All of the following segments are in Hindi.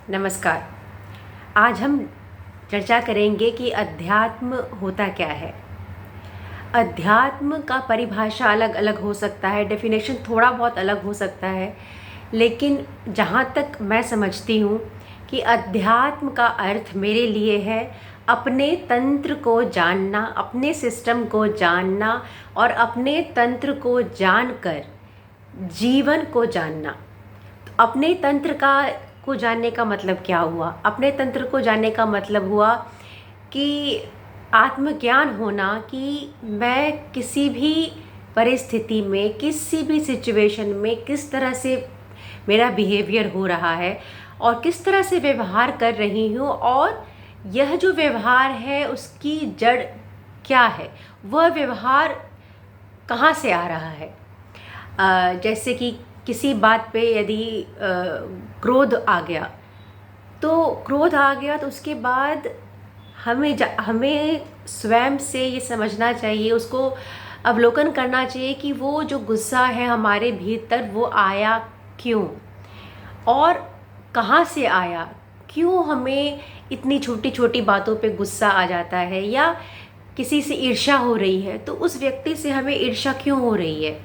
नमस्कार। आज हम चर्चा करेंगे कि अध्यात्म होता क्या है। अध्यात्म का परिभाषा अलग अलग हो सकता है, डेफिनेशन थोड़ा बहुत अलग हो सकता है, लेकिन जहाँ तक मैं समझती हूँ कि अध्यात्म का अर्थ मेरे लिए है अपने तंत्र को जानना, अपने सिस्टम को जानना और अपने तंत्र को जानकर जीवन को जानना। अपने तंत्र को जानने का मतलब क्या हुआ? अपने तंत्र को जानने का मतलब हुआ कि आत्मज्ञान होना कि मैं किसी भी परिस्थिति में, किसी भी सिचुएशन में किस तरह से मेरा बिहेवियर हो रहा है और किस तरह से व्यवहार कर रही हूँ, और यह जो व्यवहार है उसकी जड़ क्या है, वह व्यवहार कहाँ से आ रहा है। जैसे कि किसी बात पे यदि क्रोध आ गया, तो उसके बाद हमें स्वयं से ये समझना चाहिए, उसको अवलोकन करना चाहिए कि वो जो गुस्सा है हमारे भीतर वो आया क्यों और कहाँ से आया। क्यों हमें इतनी छोटी छोटी बातों पे गुस्सा आ जाता है, या किसी से ईर्ष्या हो रही है तो उस व्यक्ति से हमें ईर्ष्या क्यों हो रही है,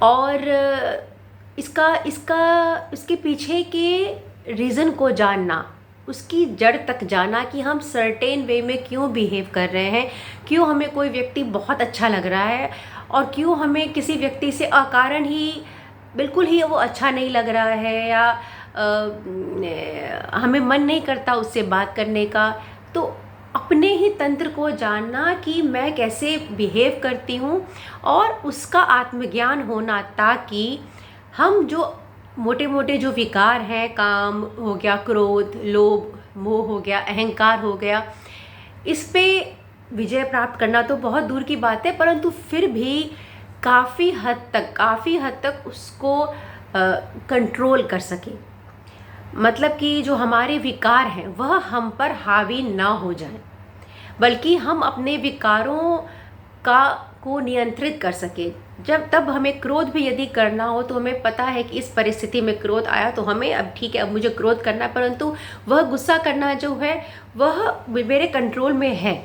और इसका इसका इसके पीछे के रीज़न को जानना, उसकी जड़ तक जाना कि हम सर्टेन वे में क्यों बिहेव कर रहे हैं, क्यों हमें कोई व्यक्ति बहुत अच्छा लग रहा है और क्यों हमें किसी व्यक्ति से अकारण ही बिल्कुल ही वो अच्छा नहीं लग रहा है, या हमें मन नहीं करता उससे बात करने का। तो अपने ही तंत्र को जानना कि मैं कैसे बिहेव करती हूँ और उसका आत्मज्ञान होना, ताकि हम जो मोटे मोटे जो विकार हैं, काम हो गया, क्रोध, लोभ, मोह हो गया, अहंकार हो गया, इस पे विजय प्राप्त करना तो बहुत दूर की बात है, परंतु फिर भी काफ़ी हद तक उसको कंट्रोल कर सके। मतलब कि जो हमारे विकार हैं वह हम पर हावी ना हो जाए, बल्कि हम अपने विकारों को नियंत्रित कर सके। तब हमें क्रोध भी यदि करना हो तो हमें पता है कि इस परिस्थिति में क्रोध आया तो हमें अब ठीक है, अब मुझे क्रोध करना है, परंतु वह गुस्सा करना जो है वह मेरे कंट्रोल में है।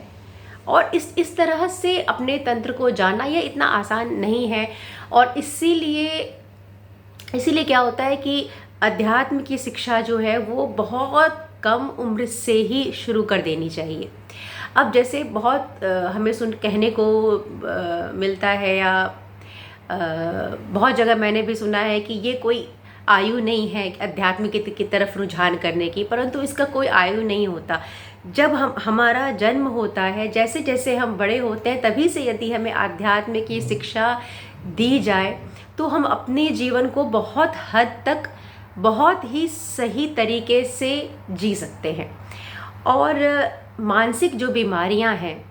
और इस तरह से अपने तंत्र को जानना यह इतना आसान नहीं है, और इसीलिए क्या होता है कि अध्यात्म की शिक्षा जो है वो बहुत कम उम्र से ही शुरू कर देनी चाहिए। अब जैसे बहुत हमें कहने को मिलता है, या बहुत जगह मैंने भी सुना है कि ये कोई आयु नहीं है अध्यात्म की तरफ रुझान करने की, परंतु इसका कोई आयु नहीं होता। जब हमारा जन्म होता है, जैसे जैसे हम बड़े होते हैं, तभी से यदि हमें आध्यात्म की शिक्षा दी जाए तो हम अपने जीवन को बहुत हद तक बहुत ही सही तरीके से जी सकते हैं। और मानसिक जो बीमारियां हैं,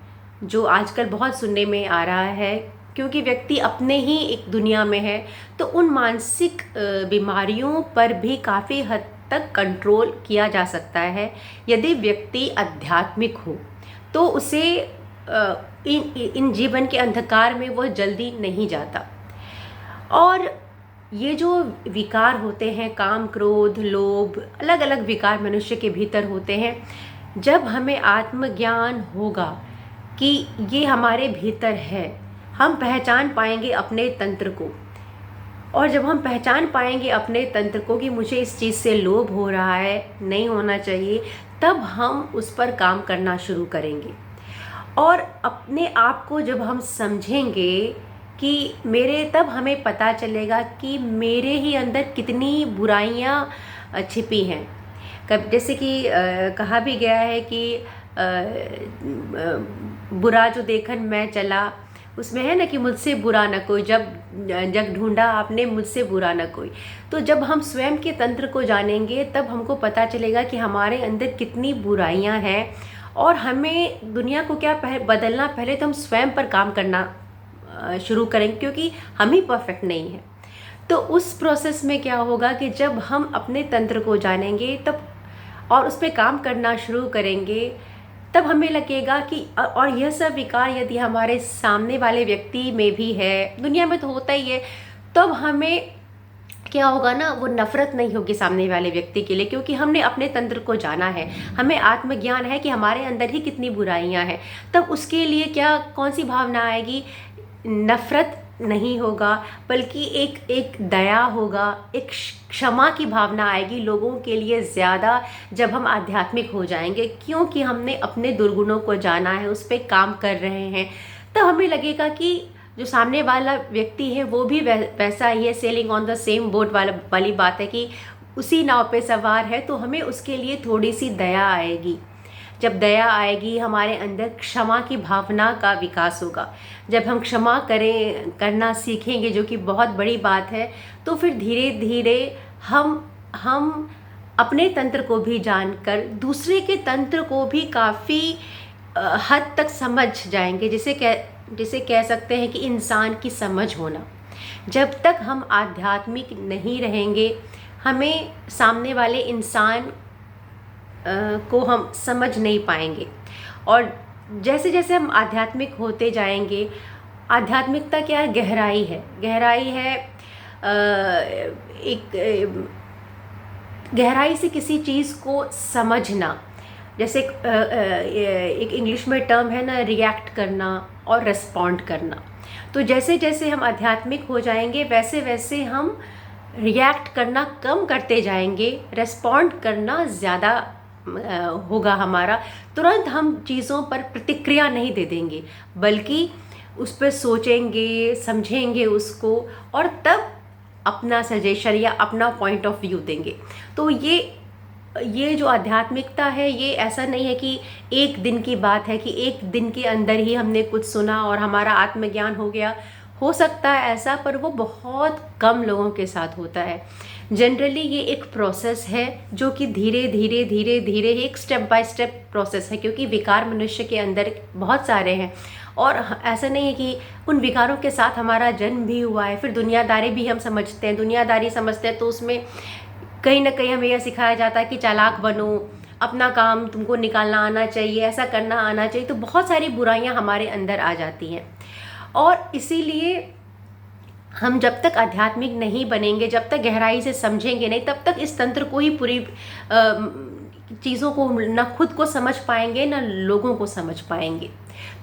जो आजकल बहुत सुनने में आ रहा है, क्योंकि व्यक्ति अपने ही एक दुनिया में है, तो उन मानसिक बीमारियों पर भी काफ़ी हद तक कंट्रोल किया जा सकता है यदि व्यक्ति आध्यात्मिक हो। तो उसे इन जीवन के अंधकार में वह जल्दी नहीं जाता। और ये जो विकार होते हैं, काम, क्रोध, लोभ, अलग अलग विकार मनुष्य के भीतर होते हैं, जब हमें आत्मज्ञान होगा कि ये हमारे भीतर है, हम पहचान पाएंगे अपने तंत्र को। और जब हम पहचान पाएंगे अपने तंत्र को कि मुझे इस चीज़ से लोभ हो रहा है, नहीं होना चाहिए, तब हम उस पर काम करना शुरू करेंगे। और अपने आप को जब हम समझेंगे कि तब हमें पता चलेगा कि मेरे ही अंदर कितनी बुराइयां छिपी हैं। जैसे कि कहा भी गया है कि बुरा जो देखन मैं चला, उसमें है ना कि मुझसे बुरा न कोई, जब जग ढूंढा आपने मुझसे बुरा न कोई। तो जब हम स्वयं के तंत्र को जानेंगे तब हमको पता चलेगा कि हमारे अंदर कितनी बुराइयां हैं, और हमें दुनिया को क्या बदलना, पहले तो हम स्वयं पर काम करना शुरू करेंगे, क्योंकि हम ही परफेक्ट नहीं हैं। तो उस प्रोसेस में क्या होगा कि जब हम अपने तंत्र को जानेंगे तब और उस पर काम करना शुरू करेंगे, तब हमें लगेगा कि और यह सब विकार यदि हमारे सामने वाले व्यक्ति में भी है, दुनिया में तो होता ही है, तब हमें क्या होगा ना, वो नफ़रत नहीं होगी सामने वाले व्यक्ति के लिए, क्योंकि हमने अपने तंत्र को जाना है, हमें आत्मज्ञान है कि हमारे अंदर ही कितनी बुराइयां हैं। तब उसके लिए क्या कौन सी भावना आएगी? नफ़रत नहीं होगा, बल्कि एक दया होगा, एक क्षमा की भावना आएगी लोगों के लिए ज़्यादा, जब हम आध्यात्मिक हो जाएंगे, क्योंकि हमने अपने दुर्गुणों को जाना है, उस पर काम कर रहे हैं। तो हमें लगेगा कि जो सामने वाला व्यक्ति है वो भी वैसा ही है, selling on the same boat वाली बात है कि उसी नाव पे सवार है। तो हमें उसके लिए थोड़ी सी दया आएगी। जब दया आएगी, हमारे अंदर क्षमा की भावना का विकास होगा। जब हम क्षमा करना सीखेंगे, जो कि बहुत बड़ी बात है, तो फिर धीरे धीरे हम अपने तंत्र को भी जानकर दूसरे के तंत्र को भी काफ़ी हद तक समझ जाएंगे। जिसे कह सकते हैं कि इंसान की समझ होना। जब तक हम आध्यात्मिक नहीं रहेंगे, हमें सामने वाले इंसान को हम समझ नहीं पाएंगे। और जैसे जैसे हम आध्यात्मिक होते जाएंगे, आध्यात्मिकता क्या है? गहराई है। गहराई है, एक गहराई से किसी चीज़ को समझना। जैसे एक इंग्लिश में टर्म है ना, रिएक्ट करना और रिस्पॉन्ड करना। तो जैसे जैसे हम आध्यात्मिक हो जाएंगे, वैसे वैसे हम रिएक्ट करना कम करते जाएंगे, रिस्पॉन्ड करना ज़्यादा होगा हमारा। तुरंत हम चीज़ों पर प्रतिक्रिया नहीं दे देंगे, बल्कि उस पर सोचेंगे, समझेंगे उसको, और तब अपना सजेशन या अपना पॉइंट ऑफ व्यू देंगे। तो ये जो आध्यात्मिकता है, ये ऐसा नहीं है कि एक दिन की बात है कि एक दिन के अंदर ही हमने कुछ सुना और हमारा आत्मज्ञान हो गया। हो सकता है ऐसा, पर वो बहुत कम लोगों के साथ होता है। जनरली ये एक प्रोसेस है जो कि धीरे धीरे धीरे धीरे एक स्टेप बाय स्टेप प्रोसेस है, क्योंकि विकार मनुष्य के अंदर बहुत सारे हैं। और ऐसा नहीं है कि उन विकारों के साथ हमारा जन्म भी हुआ है। फिर दुनियादारी भी हम समझते हैं, दुनियादारी समझते हैं तो उसमें कहीं ना कहीं हमें यह सिखाया जाता है कि चालाक बनो, अपना काम तुमको निकालना आना चाहिए, ऐसा करना आना चाहिए। तो बहुत सारी बुराइयां हमारे अंदर आ जाती हैं। और इसीलिए हम जब तक आध्यात्मिक नहीं बनेंगे, जब तक गहराई से समझेंगे नहीं, तब तक इस तंत्र को ही पूरी चीज़ों को ना खुद को समझ पाएंगे, ना लोगों को समझ पाएंगे।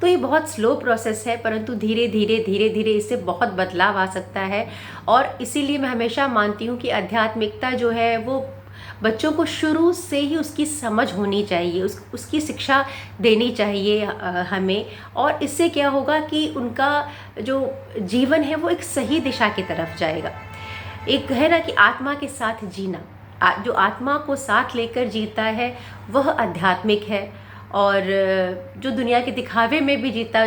तो ये बहुत स्लो प्रोसेस है, परंतु धीरे धीरे इससे बहुत बदलाव आ सकता है। और इसीलिए मैं हमेशा मानती हूँ कि आध्यात्मिकता जो है वो बच्चों को शुरू से ही उसकी समझ होनी चाहिए, उसकी शिक्षा देनी चाहिए हमें। और इससे क्या होगा कि उनका जो जीवन है वो एक सही दिशा की तरफ जाएगा। एक है ना कि आत्मा के साथ जीना, जो आत्मा को साथ लेकर जीता है वह आध्यात्मिक है। और जो दुनिया के दिखावे में भी जीता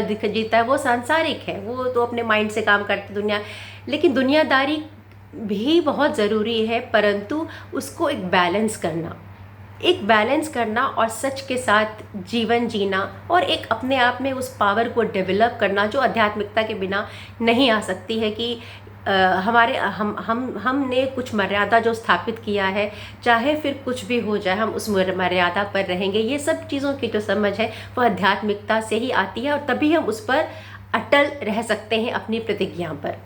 है वो सांसारिक है, वो तो अपने माइंड से काम करते दुनिया। लेकिन दुनियादारी भी बहुत ज़रूरी है, परंतु उसको एक बैलेंस करना और सच के साथ जीवन जीना, और एक अपने आप में उस पावर को डेवलप करना जो आध्यात्मिकता के बिना नहीं आ सकती है। कि हमने कुछ मर्यादा जो स्थापित किया है, चाहे फिर कुछ भी हो जाए, हम उस मर्यादा पर रहेंगे। ये सब चीज़ों की जो समझ है वो आध्यात्मिकता से ही आती है, और तभी हम उस पर अटल रह सकते हैं अपनी प्रतिज्ञा पर।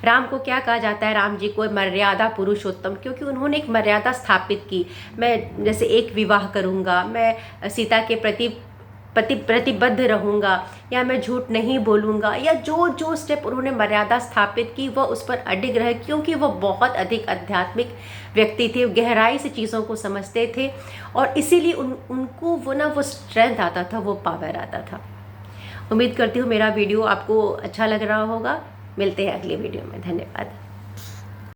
राम को क्या कहा जाता है? राम जी को मर्यादा पुरुषोत्तम, क्योंकि उन्होंने एक मर्यादा स्थापित की। मैं जैसे एक विवाह करूँगा, मैं सीता के प्रति प्रतिबद्ध रहूँगा, या मैं झूठ नहीं बोलूँगा, या जो स्टेप उन्होंने मर्यादा स्थापित की वह उस पर अडिग रहे, क्योंकि वह बहुत अधिक आध्यात्मिक व्यक्ति थे, गहराई से चीज़ों को समझते थे। और इसीलिए उनको वो स्ट्रेंथ आता था, वो पावर आता था। उम्मीद करती हूँ मेरा वीडियो आपको अच्छा लग रहा होगा। मिलते हैं अगले वीडियो में। धन्यवाद।